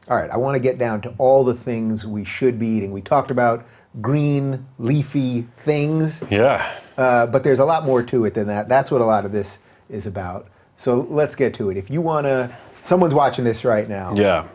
All right, I want to get down to all the things we should be eating. We talked about green, leafy things. Yeah. But there's a lot more to it than that. That's what a lot of this is about. So let's get to it. If you want to, someone's watching this right now. Yeah.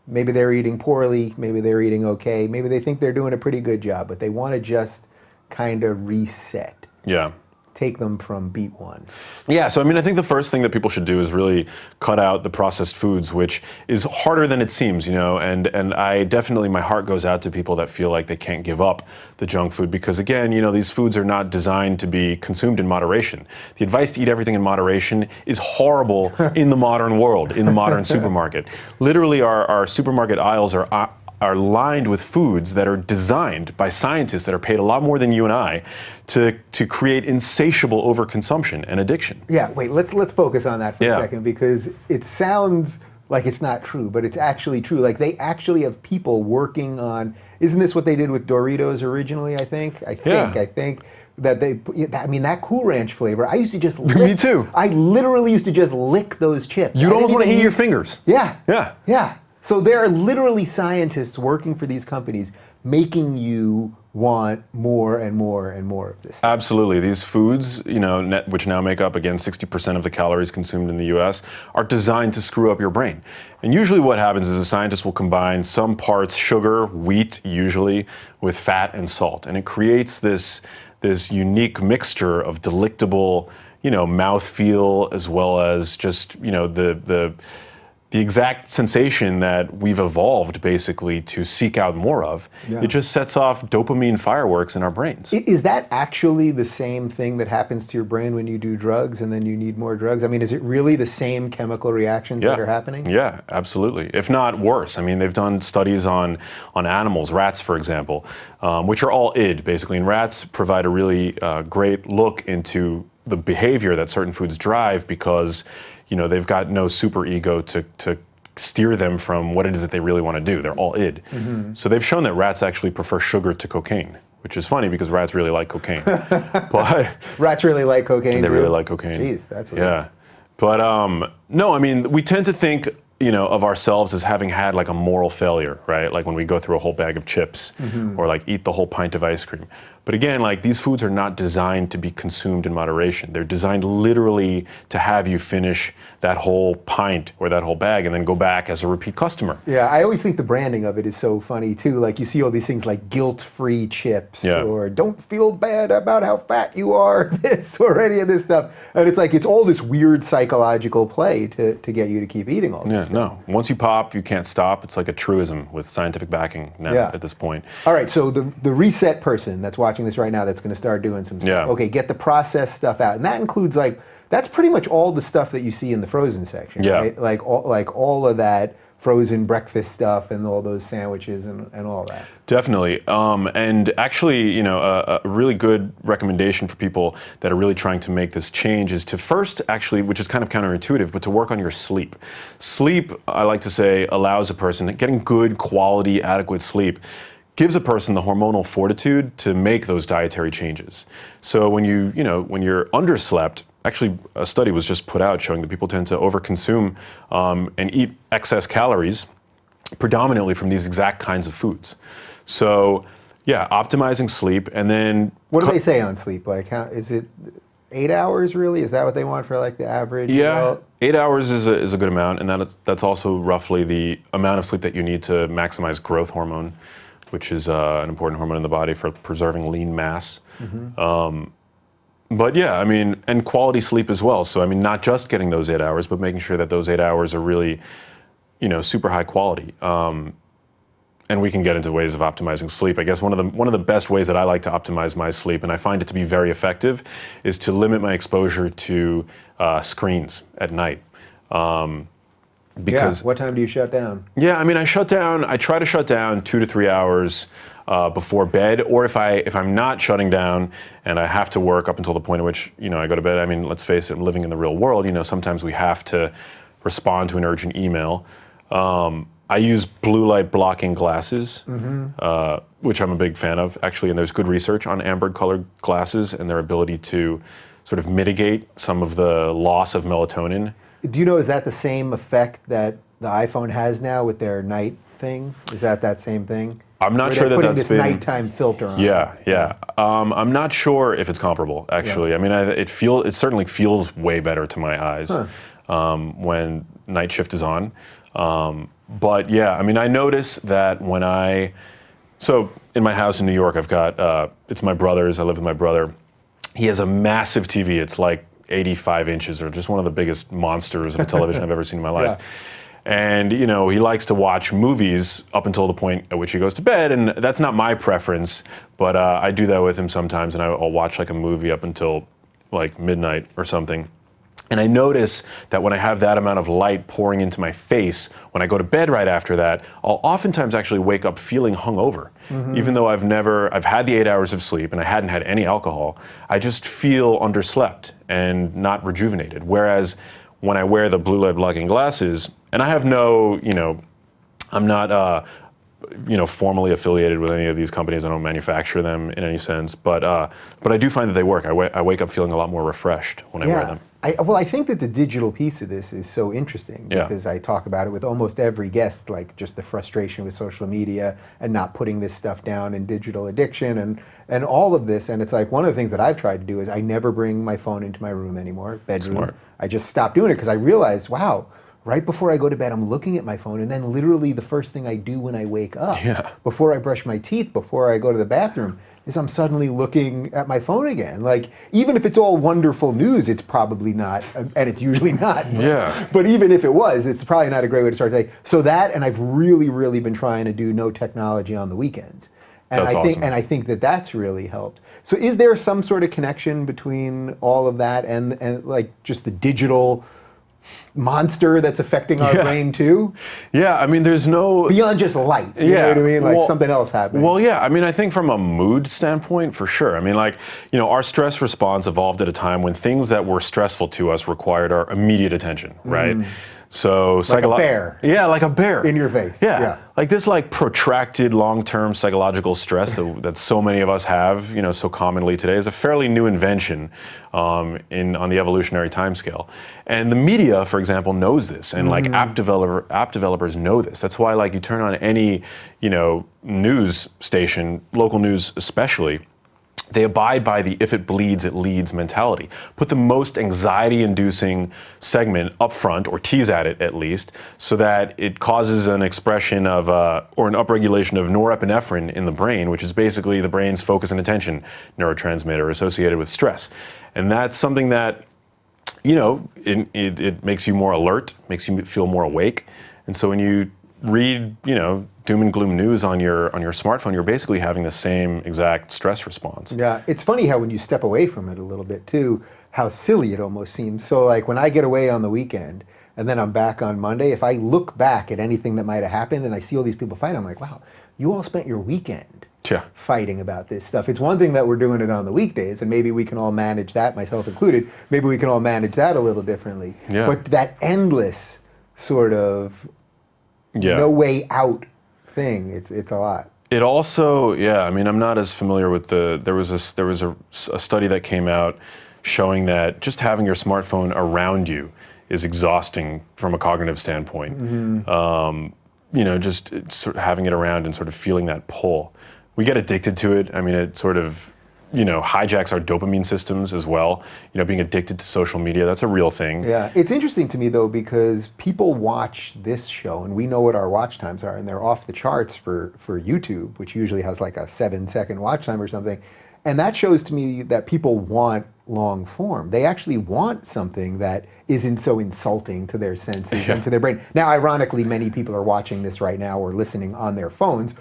Maybe they're eating poorly, maybe they're eating okay, maybe they think they're doing a pretty good job, but they want to just kind of reset. Yeah. Take them from beat one. Yeah, so I mean, I think the first thing that people should do is really cut out the processed foods, which is harder than it seems, you know, and I definitely, my heart goes out to people that feel like they can't give up the junk food because, again, you know, these foods are not designed to be consumed in moderation. The advice to eat everything in moderation is horrible in the modern world, in the modern supermarket. Literally, our supermarket aisles are lined with foods that are designed by scientists that are paid a lot more than you and I to create insatiable overconsumption and addiction. Yeah, wait, let's focus on that for a second because it sounds like it's not true, but it's actually true. Like they actually have people working on, isn't this what they did with Doritos originally, I think? I think that they, I mean, that Cool Ranch flavor, I used to just lick. Me too. I literally used to just lick those chips. You'd almost want to eat your fingers. Yeah. Yeah. Yeah. So there are literally scientists working for these companies making you want more and more and more of this stuff. Absolutely. These foods, you know, which now make up, again, 60% of the calories consumed in the US, are designed to screw up your brain. And usually what happens is a scientist will combine some parts sugar, wheat usually, with fat and salt. And it creates this unique mixture of delectable, you know, mouthfeel as well as just, you know, the exact sensation that we've evolved basically to seek out more of. Yeah. It just sets off dopamine fireworks in our brains. Is that actually the same thing that happens to your brain when you do drugs and then you need more drugs? I mean, is it really the same chemical reactions that are happening? Yeah, absolutely. If not worse. I mean, they've done studies on animals, rats, for example, which are all id, basically. And rats provide a really great look into the behavior that certain foods drive because, you know, they've got no super ego to steer them from what it is that they really want to do. They're all id. Mm-hmm. So they've shown that rats actually prefer sugar to cocaine, which is funny because rats really like cocaine. But rats really like cocaine. They really like cocaine. Jeez, that's weird. Yeah. But no, I mean, we tend to think, you know, of ourselves as having had like a moral failure, right? Like when we go through a whole bag of chips or like eat the whole pint of ice cream. But again, like these foods are not designed to be consumed in moderation. They're designed literally to have you finish that whole pint or that whole bag and then go back as a repeat customer. Yeah, I always think the branding of it is so funny too. Like you see all these things like guilt-free chips or don't feel bad about how fat you are, this or any of this stuff. And it's like, it's all this weird psychological play to get you to keep eating all this stuff. No. Once you pop, you can't stop. It's like a truism with scientific backing now at this point. All right, so the reset person that's watching this right now that's going to start doing some stuff. Yeah. Okay, get the processed stuff out. And that includes like, that's pretty much all the stuff that you see in the frozen section, right? Like all of that frozen breakfast stuff and all those sandwiches and all that. Definitely. And actually, you know, a really good recommendation for people that are really trying to make this change is to first actually, which is kind of counterintuitive, but to work on your sleep. Sleep, I like to say, allows a person, getting good quality, adequate sleep, gives a person the hormonal fortitude to make those dietary changes. So when when you're underslept, actually a study was just put out showing that people tend to overconsume and eat excess calories predominantly from these exact kinds of foods. So yeah, optimizing sleep and then... What do they say on sleep? Like how, is it 8 hours really? Is that what they want for like the average? Yeah, 8 hours is a good amount, and that's also roughly the amount of sleep that you need to maximize growth hormone, which is an important hormone in the body for preserving lean mass. Mm-hmm. But yeah, I mean, and quality sleep as well. So I mean, not just getting those 8 hours, but making sure that those 8 hours are really, you know, super high quality. And we can get into ways of optimizing sleep. I guess one of the best ways that I like to optimize my sleep, and I find it to be very effective, is to limit my exposure to screens at night. Because what time do you shut down? Yeah, I mean, I try to shut down 2 to 3 hours before bed, or if I'm not shutting down and I have to work up until the point at which, you know, I go to bed. I mean, let's face it, I'm living in the real world, you know, sometimes we have to respond to an urgent email. I use blue light blocking glasses, which I'm a big fan of, actually, and there's good research on amber colored glasses and their ability to sort of mitigate some of the loss of melatonin. Do you know, is that the same effect that the iPhone has now with their night thing? Is that same thing? I'm not Where sure they're that putting that's this been. nighttime filter on. Yeah. I'm not sure if it's comparable, actually. I mean, it certainly feels way better to my eyes when night shift is on. But yeah, I mean, I notice that so in my house in New York, I've got, it's my brother's, I live with my brother. He has a massive TV. It's like 85 inches, or just one of the biggest monsters of a television I've ever seen in my life. And, he likes to watch movies up until the point at which he goes to bed, and that's not my preference, but I do that with him sometimes, and I'll watch like a movie up until like midnight or something. And I notice that when I have that amount of light pouring into my face, when I go to bed right after that, I'll oftentimes actually wake up feeling hungover. Even though I've had the 8 hours of sleep and I hadn't had any alcohol, I just feel underslept and not rejuvenated. Whereas when I wear the blue light blocking glasses, and I have I'm not formally affiliated with any of these companies. I don't manufacture them in any sense, but I do find that they work. I wake up feeling a lot more refreshed when I wear them. I think that the digital piece of this is so interesting because I talk about it with almost every guest, like just the frustration with social media and not putting this stuff down, and digital addiction and all of this. And it's like one of the things that I've tried to do is I never bring my phone into my room anymore, bedroom. Smart. I just stopped doing it because I realized, wow, right before I go to bed, I'm looking at my phone, and then literally the first thing I do when I wake up, before I brush my teeth, before I go to the bathroom, is I'm suddenly looking at my phone again. Like, even if it's all wonderful news, it's probably not, and it's usually not. But even if it was, it's probably not a great way to start the day. So that, and I've really, really been trying to do no technology on the weekends. And I think that that's really helped. So is there some sort of connection between all of that and like just the digital monster that's affecting our brain too? Yeah, I mean, there's no... Beyond just light, you know what I mean? Like something else happening. Well, yeah, I mean, I think from a mood standpoint, for sure. I mean, like, our stress response evolved at a time when things that were stressful to us required our immediate attention, right? So like a bear. Yeah, like a bear. In your face. Yeah. Like this protracted long-term psychological stress that so many of us have, so commonly today is a fairly new invention on the evolutionary timescale. And the media, for example, knows this, and like app developers know this. That's why like you turn on any, news station, local news especially, they abide by the if it bleeds, it leads mentality. Put the most anxiety-inducing segment up front, or tease at it at least, so that it causes an expression of, or an upregulation of norepinephrine in the brain, which is basically the brain's focus and attention neurotransmitter associated with stress. And that's something that, it makes you more alert, makes you feel more awake. And so when you read, doom and gloom news on your smartphone, you're basically having the same exact stress response. Yeah, it's funny how when you step away from it a little bit too, how silly it almost seems. So like when I get away on the weekend and then I'm back on Monday, if I look back at anything that might have happened and I see all these people fighting, I'm like, wow, you all spent your weekend fighting about this stuff. It's one thing that we're doing it on the weekdays, and maybe we can all manage that, myself included, maybe we can all manage that a little differently. But that endless sort of no way out thing, it's a lot. It also, I mean, I'm not as familiar with there was a study that came out showing that just having your smartphone around you is exhausting from a cognitive standpoint. Just sort of having it around and sort of feeling that pull. We get addicted to it. I mean, it sort of, hijacks our dopamine systems as well. Being addicted to social media, that's a real thing. Yeah, it's interesting to me though, because people watch this show and we know what our watch times are, and they're off the charts for YouTube, which usually has like a 7-second watch time or something. And that shows to me that people want long form. They actually want something that isn't so insulting to their senses and to their brain. Now, ironically, many people are watching this right now or listening on their phones,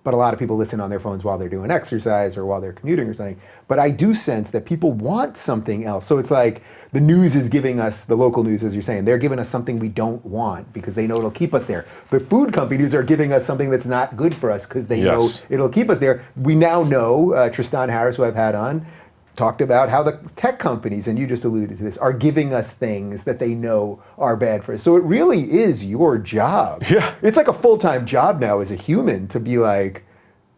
but a lot of people listen on their phones while they're doing exercise or while they're commuting or something. But I do sense that people want something else. So it's like the news is giving us, the local news, as you're saying, they're giving us something we don't want because they know it'll keep us there. But food companies are giving us something that's not good for us because they know it'll keep us there. We now know, Tristan Harris, who I've had on, talked about how the tech companies, and you just alluded to this, are giving us things that they know are bad for us. So it really is your job. Yeah. It's like a full-time job now as a human to be like,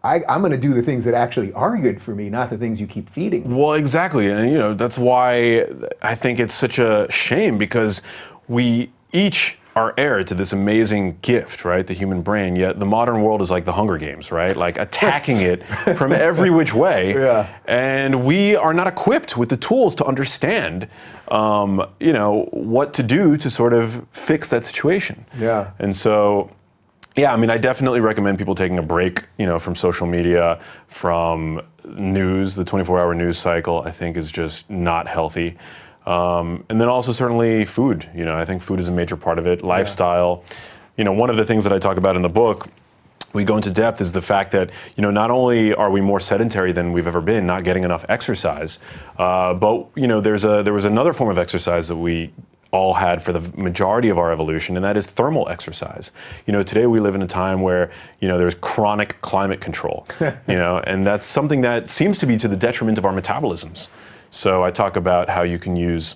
I'm going to do the things that actually are good for me, not the things you keep feeding me. Well, exactly. And, that's why I think it's such a shame, because we each are heir to this amazing gift, right? The human brain. Yet the modern world is like the Hunger Games, right? Like attacking it from every which way. Yeah. And we are not equipped with the tools to understand, what to do to sort of fix that situation. Yeah. And so, yeah, I mean, I definitely recommend people taking a break, from social media, from news. The 24-hour news cycle, I think, is just not healthy. And then also certainly food. I think food is a major part of it. Lifestyle. One of the things that I talk about in the book, we go into depth, is the fact that, not only are we more sedentary than we've ever been, not getting enough exercise, but, there was another form of exercise that we all had for the majority of our evolution, and that is thermal exercise. Today we live in a time where, there's chronic climate control, and that's something that seems to be to the detriment of our metabolisms. So I talk about how you can use,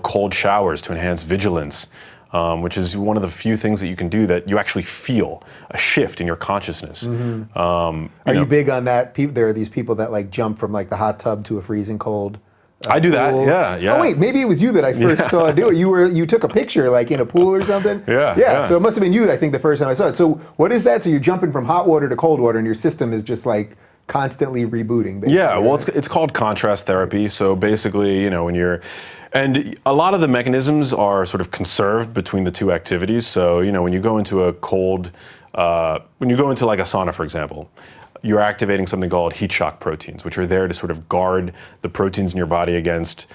cold showers to enhance vigilance, which is one of the few things that you can do that you actually feel a shift in your consciousness. Mm-hmm. Are you big on that? There are these people that like jump from like the hot tub to a freezing cold. I do that. Yeah. Oh wait, maybe it was you that I first saw do it. You took a picture like in a pool or something. Yeah. So it must have been you, I think, the first time I saw it. So what is that? So you're jumping from hot water to cold water, and your system is just like constantly rebooting. Basically. Yeah, well, it's called contrast therapy. So basically, and a lot of the mechanisms are sort of conserved between the two activities. So, when you go into when you go into like a sauna, for example, you're activating something called heat shock proteins, which are there to sort of guard the proteins in your body against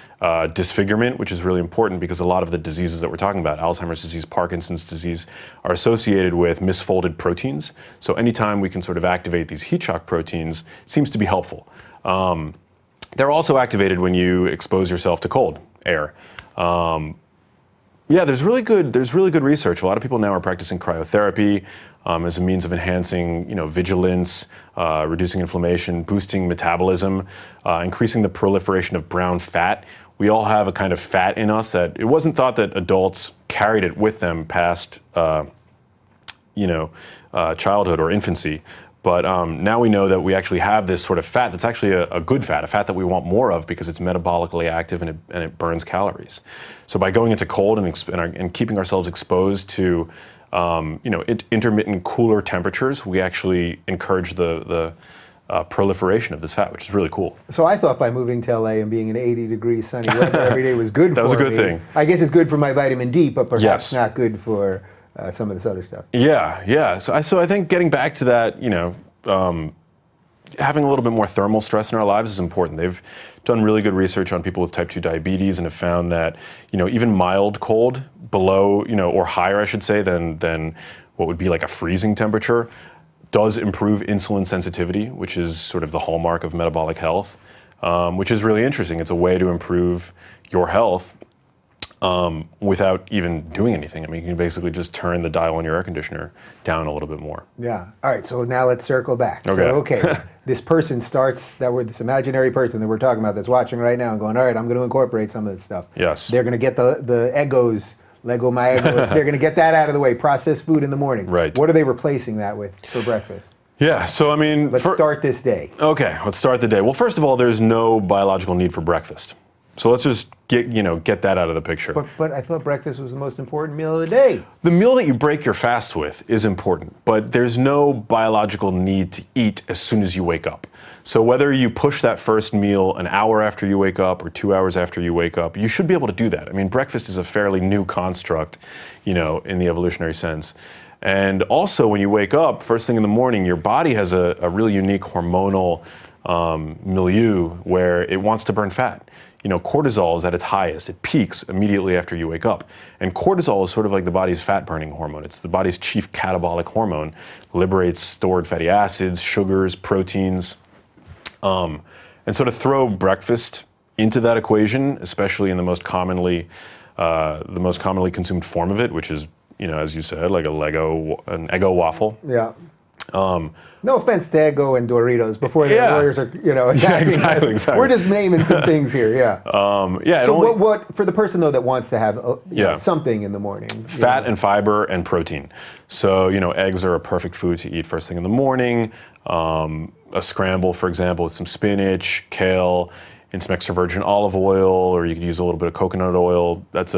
disfigurement, which is really important because a lot of the diseases that we're talking about, Alzheimer's disease, Parkinson's disease, are associated with misfolded proteins. So anytime we can sort of activate these heat shock proteins, it seems to be helpful. They're also activated when you expose yourself to cold air. There's really good research. A lot of people now are practicing cryotherapy as a means of enhancing, vigilance, reducing inflammation, boosting metabolism, increasing the proliferation of brown fat. We all have a kind of fat in us that it wasn't thought that adults carried it with them past, childhood or infancy. But now we know that we actually have this sort of fat that's actually a good fat, a fat that we want more of because it's metabolically active and it burns calories. So by going into cold and keeping ourselves exposed to intermittent cooler temperatures, we actually encourage the proliferation of this fat, which is really cool. So I thought by moving to LA and being in 80-degree sunny weather every day was good for me. That was a good thing. I guess it's good for my vitamin D, but perhaps not good for some of this other stuff. Yeah. So I think getting back to that, having a little bit more thermal stress in our lives is important. They've done really good research on people with type 2 diabetes and have found that, even mild cold below, or higher, I should say, than what would be like a freezing temperature does improve insulin sensitivity, which is sort of the hallmark of metabolic health, which is really interesting. It's a way to improve your health without even doing anything. I mean, you can basically just turn the dial on your air conditioner down a little bit more. Yeah. All right. So now let's circle back. Okay. So, this person starts, this imaginary person that we're talking about that's watching right now and going, all right, I'm going to incorporate some of this stuff. Yes. They're going to get the egos, Lego my egos. They're going to get that out of the way. Processed food in the morning. Right. What are they replacing that with for breakfast? Yeah, so I mean... Let's start this day. Okay, let's start the day. Well, first of all, there's no biological need for breakfast. So let's just get that out of the picture. But I thought breakfast was the most important meal of the day. The meal that you break your fast with is important, but there's no biological need to eat as soon as you wake up. So whether you push that first meal an hour after you wake up or 2 hours after you wake up, you should be able to do that. I mean, breakfast is a fairly new construct, in the evolutionary sense. And also when you wake up, first thing in the morning, your body has a really unique hormonal milieu where it wants to burn fat. Cortisol is at its highest. It peaks immediately after you wake up. And cortisol is sort of like the body's fat-burning hormone. It's the body's chief catabolic hormone. Liberates stored fatty acids, sugars, proteins. And so to throw breakfast into that equation, especially in the most commonly consumed form of it, which is, as you said, like an Eggo waffle. Yeah. No offense to Eggo and Doritos before the lawyers are, attacking us. Exactly. We're just naming some things here, yeah. So what for the person though that wants to have something in the morning? Fat and fiber and protein. So eggs are a perfect food to eat first thing in the morning. A scramble, for example, with some spinach, kale, in some extra virgin olive oil, or you could use a little bit of coconut oil. That's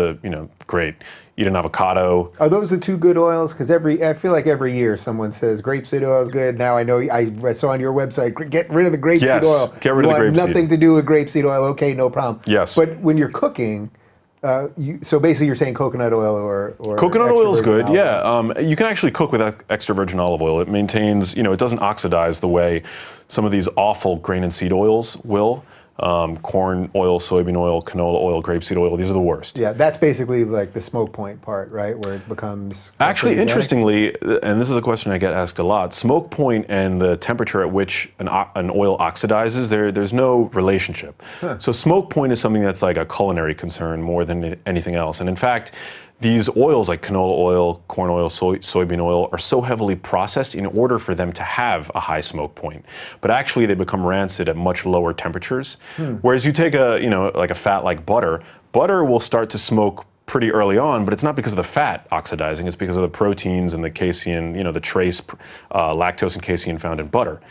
great. Eat an avocado. Are those the two good oils? Because I feel like every year someone says grapeseed oil is good. Now I know I saw on your website, get rid of the grapeseed oil. Get rid of the grapeseed. Nothing to do with grapeseed oil. Okay, no problem. Yes. But when you're cooking, so basically you're saying coconut oil or coconut oil is good. Oil. Yeah, you can actually cook with extra virgin olive oil. It maintains, it doesn't oxidize the way some of these awful grain and seed oils will. Corn oil, soybean oil, canola oil, grapeseed oil, these are the worst. Yeah, that's basically like the smoke point part, right? Where it becomes... Actually, interestingly, and this is a question I get asked a lot, smoke point and the temperature at which an oil oxidizes, there's no relationship. Huh. So smoke point is something that's like a culinary concern more than anything else. And in fact, these oils like canola oil, corn oil, soybean oil are so heavily processed in order for them to have a high smoke point. But actually they become rancid at much lower temperatures. Whereas you take like a fat like butter will start to smoke pretty early on, but it's not because of the fat oxidizing, it's because of the proteins and the casein, the trace lactose and casein found in butter.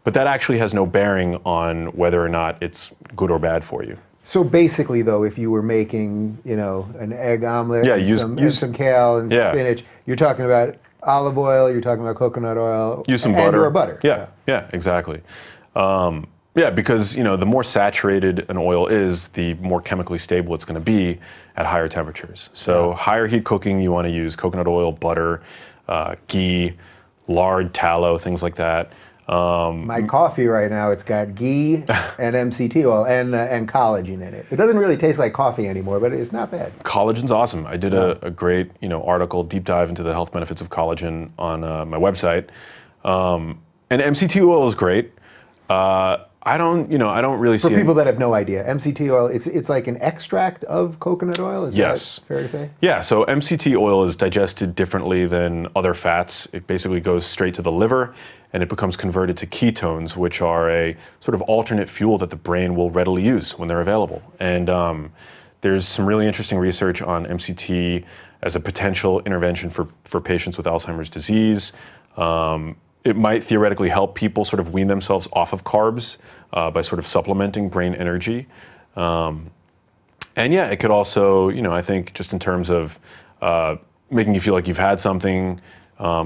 But that actually has no bearing on whether or not it's good or bad for you. So basically, though, if you were making, an egg omelet, and some kale and spinach, you're talking about olive oil, you're talking about coconut oil, use some butter or butter. Yeah, exactly. Because the more saturated an oil is, the more chemically stable it's going to be at higher temperatures. So higher heat cooking, you want to use coconut oil, butter, ghee, lard, tallow, things like that. My coffee right now, it's got ghee and MCT oil and collagen in it. It doesn't really taste like coffee anymore, but it's not bad. Collagen's awesome. I did a great article, deep dive into the health benefits of collagen on my website. And MCT oil is great. I don't really see... For people that have no idea, MCT oil, it's like an extract of coconut oil? Is that fair to say? Yeah, so MCT oil is digested differently than other fats. It basically goes straight to the liver, and it becomes converted to ketones, which are a sort of alternate fuel that the brain will readily use when they're available. And there's some really interesting research on MCT as a potential intervention for patients with Alzheimer's disease. It might theoretically help people sort of wean themselves off of carbs by sort of supplementing brain energy. And yeah, it could also, I think just in terms of making you feel like you've had something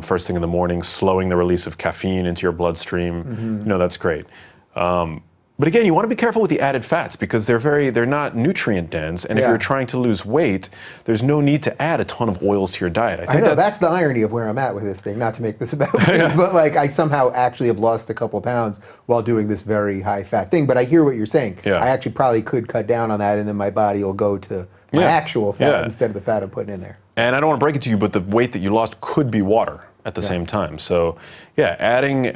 first thing in the morning, slowing the release of caffeine into your bloodstream, that's great. But again, you want to be careful with the added fats because they're not nutrient dense, and if you're trying to lose weight, there's no need to add a ton of oils to your diet. I know, that's the irony of where I'm at with this thing, not to make this about me, but like I somehow actually have lost a couple pounds while doing this very high fat thing, but I hear what you're saying. I actually probably could cut down on that and then my body will go to my actual fat instead of the fat I'm putting in there. And I don't want to break it to you, but the weight that you lost could be water at the same time. So yeah, adding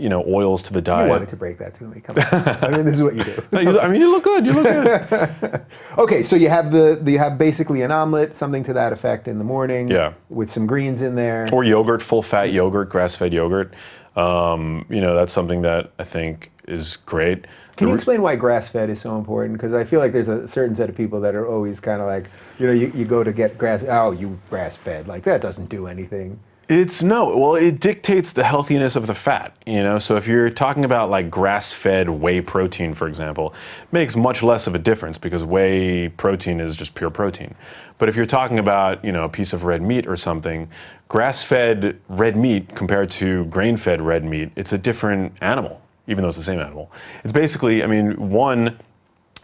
oils to the diet. You wanted to break that to me. Come on. I mean, this is what you do. You look good. You look good. Okay, so you have basically an omelet, something to that effect in the morning. With some greens in there. Or yogurt, full fat yogurt, grass-fed yogurt. That's something that I think is great. Can you explain why grass-fed is so important? Because I feel like there's a certain set of people that are always kind of like, you go to get grass-fed, like that doesn't do anything. It dictates the healthiness of the fat, So if you're talking about like grass-fed whey protein, for example, it makes much less of a difference because whey protein is just pure protein. But if you're talking about, a piece of red meat or something, grass-fed red meat compared to grain-fed red meat, it's a different animal, even though it's the same animal. It's basically,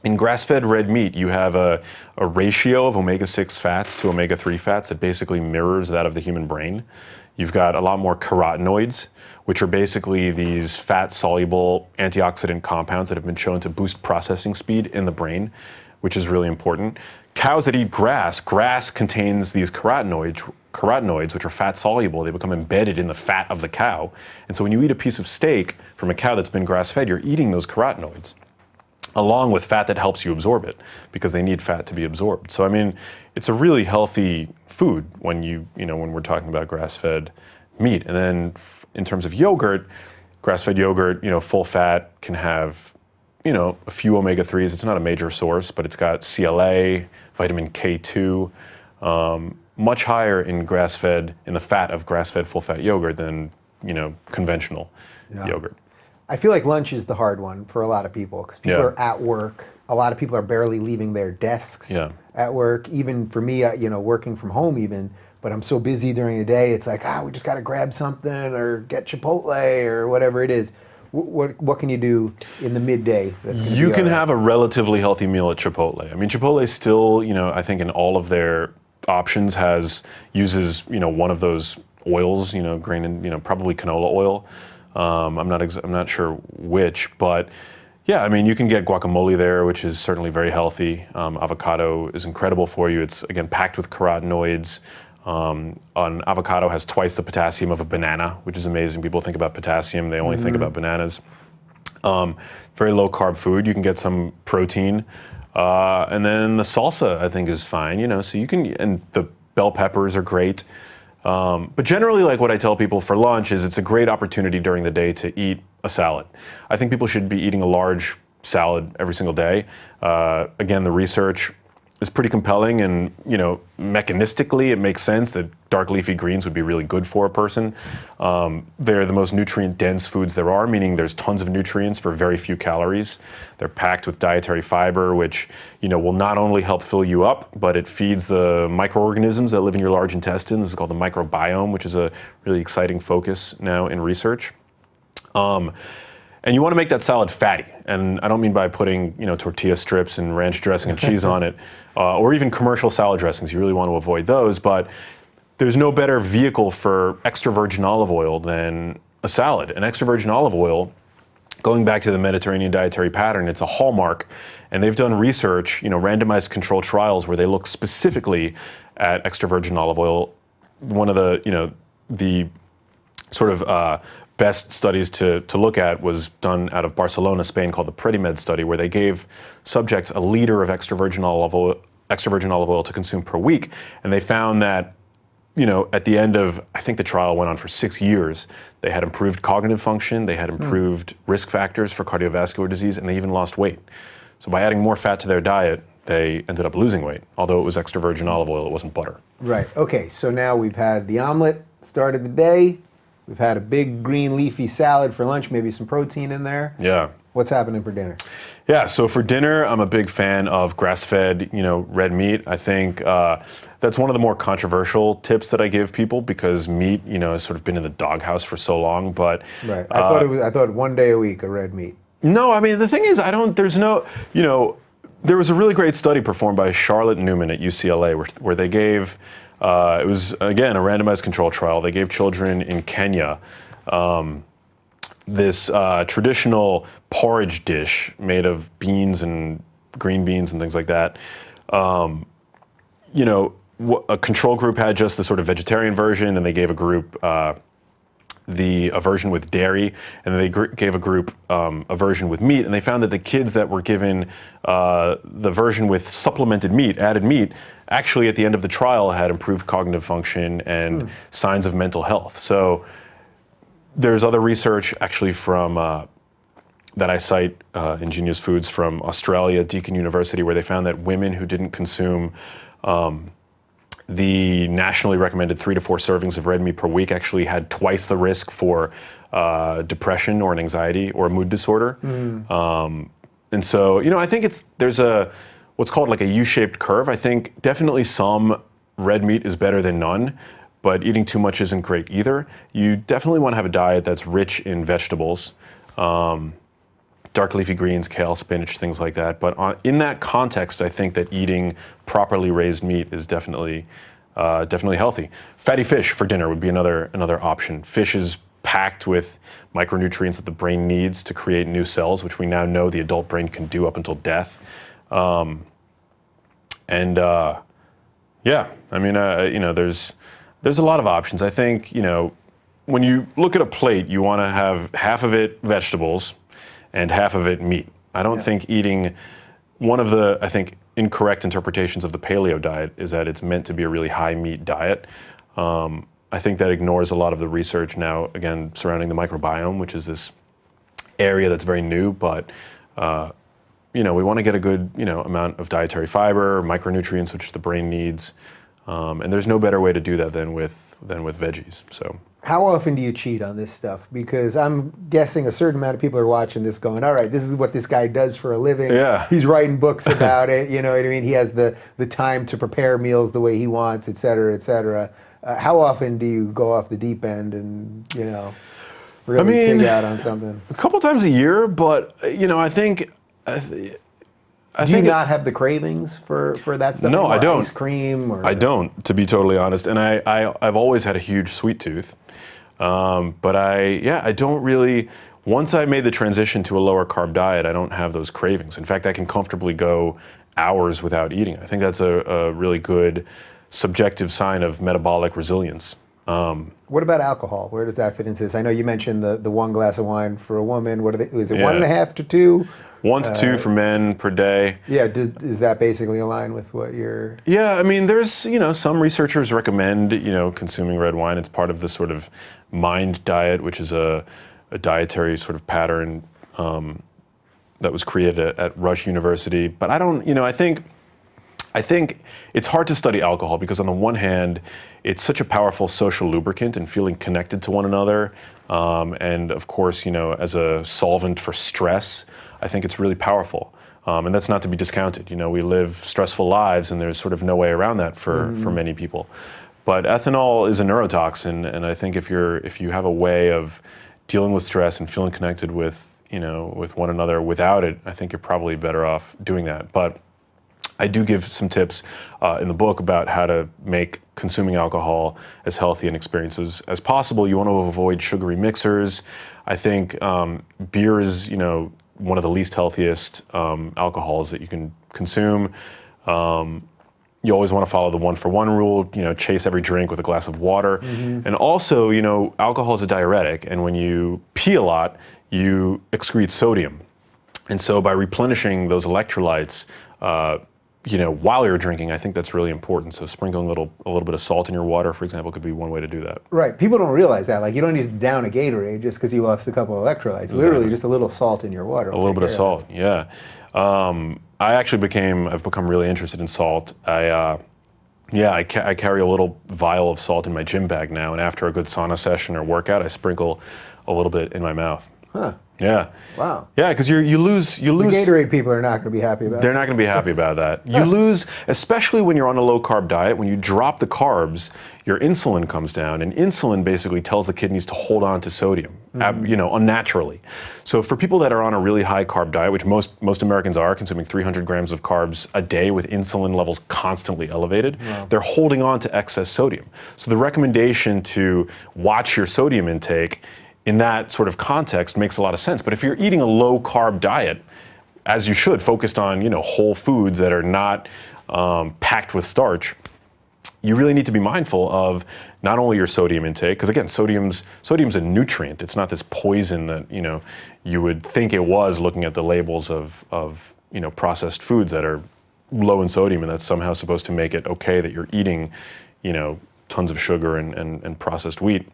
in grass-fed red meat, you have a ratio of omega-6 fats to omega-3 fats that basically mirrors that of the human brain. You've got a lot more carotenoids, which are basically these fat-soluble antioxidant compounds that have been shown to boost processing speed in the brain, which is really important. Cows that eat grass contains these carotenoids, which are fat-soluble. They become embedded in the fat of the cow. And so when you eat a piece of steak from a cow that's been grass-fed, you're eating those carotenoids, along with fat that helps you absorb it, because they need fat to be absorbed. So it's a really healthy food when when we're talking about grass-fed meat. And then in terms of yogurt, grass-fed yogurt, full fat can have, a few omega-3s. It's not a major source, but it's got CLA, vitamin K2, much higher in the fat of grass-fed full fat yogurt than, conventional yogurt. I feel like lunch is the hard one for a lot of people because people are at work. A lot of people are barely leaving their desks at work. Even for me, working from home even, but I'm so busy during the day, it's like, we just got to grab something or get Chipotle or whatever it is. What can you do in the midday that's going to You be can all right? have a relatively healthy meal at Chipotle. I mean, Chipotle still, I think in all of their options uses, one of those oils, grain and, probably canola oil. I'm not sure which, but yeah, I mean, you can get guacamole there, which is certainly very healthy. Avocado is incredible for you. It's, again, packed with carotenoids. An avocado has twice the potassium of a banana, which is amazing. People think about potassium, they only think about bananas. Very low carb food. You can get some protein. And then the salsa, I think, is fine, so you can, and the bell peppers are great. But generally, like what I tell people for lunch is it's a great opportunity during the day to eat a salad. I think people should be eating a large salad every single day. Again, the research is pretty compelling, and mechanistically it makes sense that dark leafy greens would be really good for a person. They're the most nutrient dense foods there are, meaning there's tons of nutrients for very few calories. They're packed with dietary fiber, which will not only help fill you up, but it feeds the microorganisms that live in your large intestine. This is called the microbiome, which is a really exciting focus now in research. And you want to make that salad fatty. And I don't mean by putting, tortilla strips and ranch dressing and cheese on it, or even commercial salad dressings. You really want to avoid those. But there's no better vehicle for extra virgin olive oil than a salad. And extra virgin olive oil, going back to the Mediterranean dietary pattern, it's a hallmark. And they've done research, randomized controlled trials where they look specifically at extra virgin olive oil. One of the sort of best studies to look at was done out of Barcelona, Spain, called the Predimed study, where they gave subjects a liter of extra virgin olive oil to consume per week, and they found that at the end of, I think the trial went on for 6 years, they had improved cognitive function, they had improved risk factors for cardiovascular disease, and they even lost weight. So by adding more fat to their diet, they ended up losing weight, although it was extra virgin olive oil, it wasn't butter. Right. Okay. So now we've had the omelet, started the day. We've had a big green leafy salad for lunch, maybe some protein in there. Yeah. What's happening for dinner? Yeah, so for dinner, I'm a big fan of grass-fed, red meat. I think that's one of the more controversial tips that I give people because meat, has sort of been in the doghouse for so long. But right, I thought 1 day a week of red meat. No, I mean the thing is, there was a really great study performed by Charlotte Newman at UCLA where they gave. It was, again, a randomized control trial. They gave children in Kenya this traditional porridge dish made of beans and green beans and things like that. A control group had just the sort of vegetarian version, then they gave a group a version with dairy, and then they gave a group a version with meat, and they found that the kids that were given the version with supplemented meat, added meat, actually at the end of the trial had improved cognitive function and signs of mental health. So there's other research actually from that I cite in Genius Foods from Australia, Deakin University, where they found that women who didn't consume the nationally recommended 3 to 4 servings of red meat per week actually had twice the risk for depression or an anxiety or a mood disorder. And so, I think there's what's called like a U-shaped curve. I think definitely some red meat is better than none, but eating too much isn't great either. You definitely want to have a diet that's rich in vegetables, dark leafy greens, kale, spinach, things like that. But in that context, I think that eating properly raised meat is definitely healthy. Fatty fish for dinner would be another option. Fish is packed with micronutrients that the brain needs to create new cells, which we now know the adult brain can do up until death. There's a lot of options. I think, when you look at a plate, you want to have half of it vegetables and half of it meat. I don't think eating one of the, I think, incorrect interpretations of the paleo diet is that it's meant to be a really high meat diet. I think that ignores a lot of the research now, again, surrounding the microbiome, which is this area that's very new, but we want to get a good, amount of dietary fiber, micronutrients, which the brain needs. And there's no better way to do that than with veggies. So. How often do you cheat on this stuff? Because I'm guessing a certain amount of people are watching this going, all right, this is what this guy does for a living. Yeah. He's writing books about it. You know what I mean? He has the time to prepare meals the way he wants, et cetera, et cetera. How often do you go off the deep end and, really pig out on something? A couple times a year, but, I think... Do you not have the cravings for that stuff? No, I don't. Ice cream? Or... I don't, to be totally honest. And I've always had a huge sweet tooth. But I don't really, once I made the transition to a lower carb diet, I don't have those cravings. In fact, I can comfortably go hours without eating. I think that's a really good subjective sign of metabolic resilience. What about alcohol? Where does that fit into this? I know you mentioned the one glass of wine for a woman. Is it 1.5 to 2? 1 to 2 for men per day. Yeah, is that basically aligned with what you're... Yeah, I mean, there's, some researchers recommend, consuming red wine. It's part of the sort of MIND diet, which is a dietary sort of pattern that was created at Rush University. But I don't, I think it's hard to study alcohol because on the one hand, it's such a powerful social lubricant and feeling connected to one another. And of course, as a solvent for stress, I think it's really powerful. And that's not to be discounted. We live stressful lives and there's sort of no way around that for many people. But ethanol is a neurotoxin, and I think if you have a way of dealing with stress and feeling connected with one another without it, I think you're probably better off doing that. But I do give some tips in the book about how to make consuming alcohol as healthy an experience as possible. You want to avoid sugary mixers. I think beer is, one of the least healthiest alcohols that you can consume. You always want to follow the 1-for-1 rule, chase every drink with a glass of water. And also, alcohol is a diuretic, and when you pee a lot, you excrete sodium. And so by replenishing those electrolytes, while you're drinking, I think that's really important. So sprinkling a little bit of salt in your water, for example, could be one way to do that. Right. People don't realize that. Like, you don't need to down a Gatorade just because you lost a couple of electrolytes. Exactly. Literally, just a little salt in your water. A little bit of salt, yeah. I've become really interested in salt. I carry a little vial of salt in my gym bag now, and after a good sauna session or workout, I sprinkle a little bit in my mouth. Huh. Yeah. Wow. Yeah, because you lose. The Gatorade people are not going to be happy about that. They're not going to be happy about that. You lose, especially when you're on a low carb diet, when you drop the carbs, your insulin comes down, and insulin basically tells the kidneys to hold on to sodium, unnaturally. So for people that are on a really high carb diet, which most Americans are, consuming 300 grams of carbs a day with insulin levels constantly elevated, they're holding on to excess sodium. So the recommendation to watch your sodium intake in that sort of context makes a lot of sense. But if you're eating a low carb diet, as you should, focused on whole foods that are not packed with starch, you really need to be mindful of not only your sodium intake, because again, sodium's a nutrient. It's not this poison that you would think it was looking at the labels of processed foods that are low in sodium, and that's somehow supposed to make it okay that you're eating tons of sugar and processed wheat.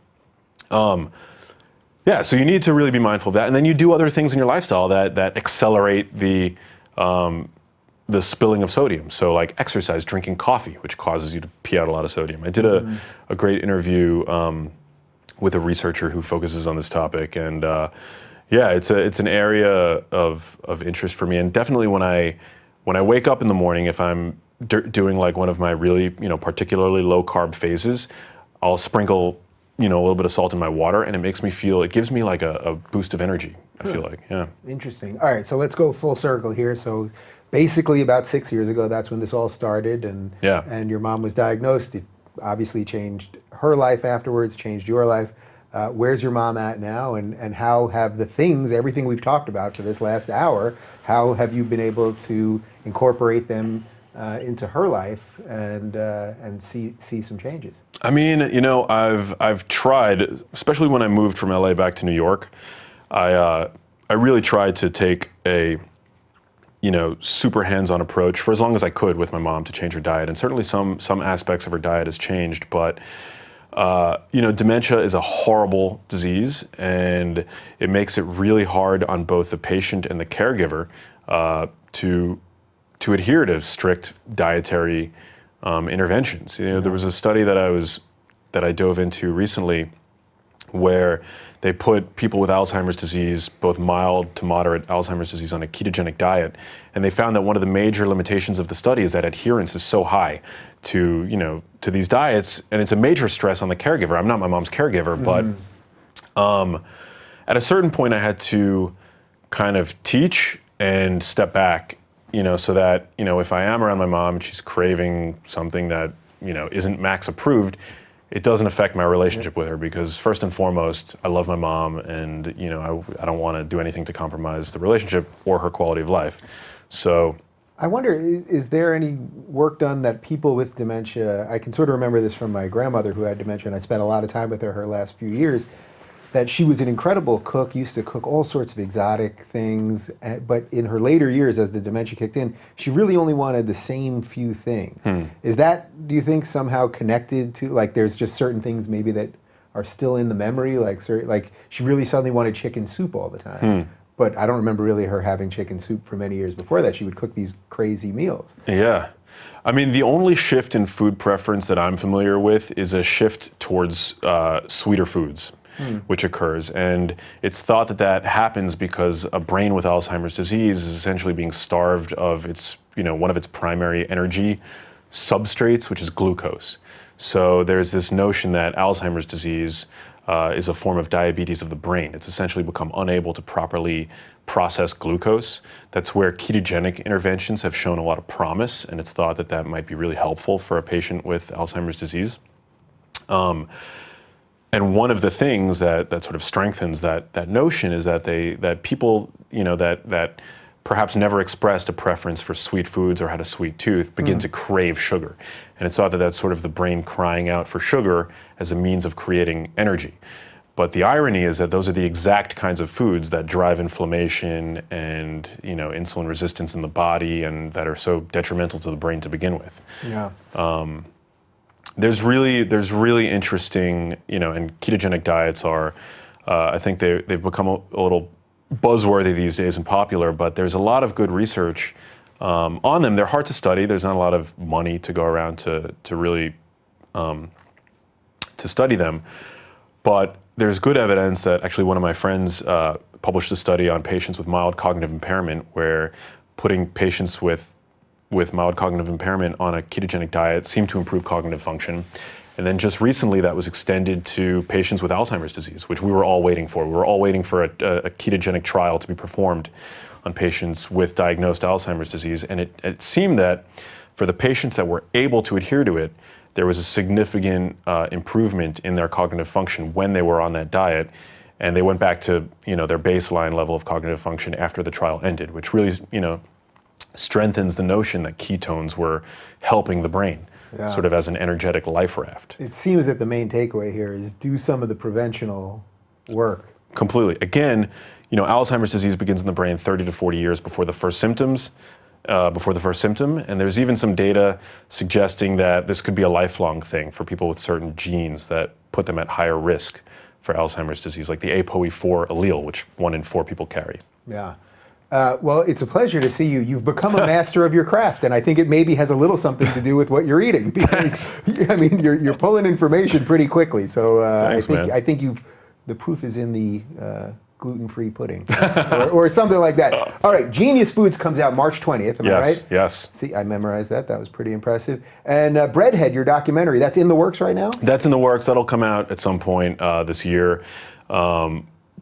Yeah, so you need to really be mindful of that, and then you do other things in your lifestyle that accelerate the spilling of sodium. So like exercise, drinking coffee, which causes you to pee out a lot of sodium. I did a great interview with a researcher who focuses on this topic, and it's an area of interest for me. And definitely when I wake up in the morning, if I'm doing like one of my really particularly low carb phases, I'll sprinkle a little bit of salt in my water, and it gives me like a boost of energy, I feel like, yeah. Interesting. All right, so let's go full circle here. So basically about 6 years ago, that's when this all started, and your mom was diagnosed. It obviously changed her life afterwards, changed your life. Where's your mom at now, and how have everything we've talked about for this last hour, how have you been able to incorporate them into her life and see some changes? I mean, I've tried, especially when I moved from LA back to New York. I really tried to take a super hands-on approach for as long as I could with my mom to change her diet, and certainly some aspects of her diet has changed. But dementia is a horrible disease, and it makes it really hard on both the patient and the caregiver to adhere to strict dietary interventions. There was a study that I dove into recently where they put people with Alzheimer's disease, both mild to moderate Alzheimer's disease, on a ketogenic diet, and they found that one of the major limitations of the study is that adherence is so high to these diets, and it's a major stress on the caregiver. I'm not my mom's caregiver, but at a certain point I had to kind of teach and step back, so that, if I am around my mom and she's craving something that, isn't Max approved, it doesn't affect my relationship with her, because first and foremost, I love my mom, and I don't want to do anything to compromise the relationship or her quality of life. So I wonder, is there any work done that people with dementia, I can sort of remember this from my grandmother who had dementia, and I spent a lot of time with her last few years, that she was an incredible cook, used to cook all sorts of exotic things, but in her later years, as the dementia kicked in, she really only wanted the same few things. Is that, do you think, somehow connected to, like, there's just certain things maybe that are still in the memory, like she really suddenly wanted chicken soup all the time, but I don't remember really her having chicken soup for many years before that. She would cook these crazy meals. Yeah. I mean, the only shift in food preference that I'm familiar with is a shift towards sweeter foods. Which occurs, and it's thought that happens because a brain with Alzheimer's disease is essentially being starved of its, one of its primary energy substrates, which is glucose. So there's this notion that Alzheimer's disease is a form of diabetes of the brain. It's essentially become unable to properly process glucose. That's where ketogenic interventions have shown a lot of promise, and it's thought that might be really helpful for a patient with Alzheimer's disease. And one of the things that sort of strengthens that notion is that people, that perhaps never expressed a preference for sweet foods or had a sweet tooth begin to crave sugar. And it's thought that that's sort of the brain crying out for sugar as a means of creating energy. But the irony is that those are the exact kinds of foods that drive inflammation and, insulin resistance in the body, and that are so detrimental to the brain to begin with. Yeah. There's really interesting, and ketogenic diets are, I think they've become a little buzzworthy these days and popular, but there's a lot of good research on them. They're hard to study. There's not a lot of money to go around to really to study them, but there's good evidence that actually one of my friends published a study on patients with mild cognitive impairment, where putting patients with mild cognitive impairment on a ketogenic diet seemed to improve cognitive function. And then just recently that was extended to patients with Alzheimer's disease, which we were all waiting for. We were all waiting for a ketogenic trial to be performed on patients with diagnosed Alzheimer's disease. And it seemed that for the patients that were able to adhere to it, there was a significant improvement in their cognitive function when they were on that diet. And they went back to their baseline level of cognitive function after the trial ended, which really strengthens the notion that ketones were helping the brain, sort of as an energetic life raft. It seems that the main takeaway here is do some of the preventional work. Completely. Again, Alzheimer's disease begins in the brain 30 to 40 years before the first symptom, and there's even some data suggesting that this could be a lifelong thing for people with certain genes that put them at higher risk for Alzheimer's disease, like the ApoE4 allele, which 1 in 4 people carry. Yeah. Well, it's a pleasure to see you. You've become a master of your craft, and I think it maybe has a little something to do with what you're eating. Because you're pulling information pretty quickly. So Thanks, I think the proof is in the gluten-free pudding, or something like that. All right, Genius Foods comes out March 20th. Am I right? Yes. See, I memorized that. That was pretty impressive. And Breadhead, your documentary, that's in the works right now? That's in the works. That'll come out at some point this year.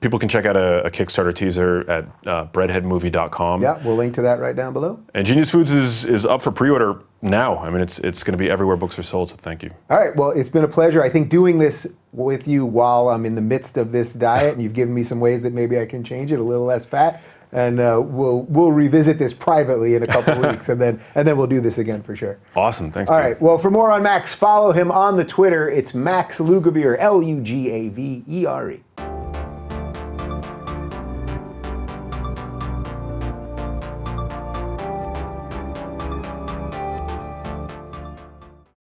People can check out a Kickstarter teaser at breadheadmovie.com. Yeah, we'll link to that right down below. And Genius Foods is up for pre-order now. I mean, it's going to be everywhere books are sold, so thank you. All right, well, it's been a pleasure. I think doing this with you while I'm in the midst of this diet, and you've given me some ways that maybe I can change it, a little less fat, and we'll revisit this privately in a couple of weeks, and then we'll do this again for sure. Awesome, thanks. All right, well, for more on Max, follow him on the Twitter. It's Max Lugavere, Lugavere.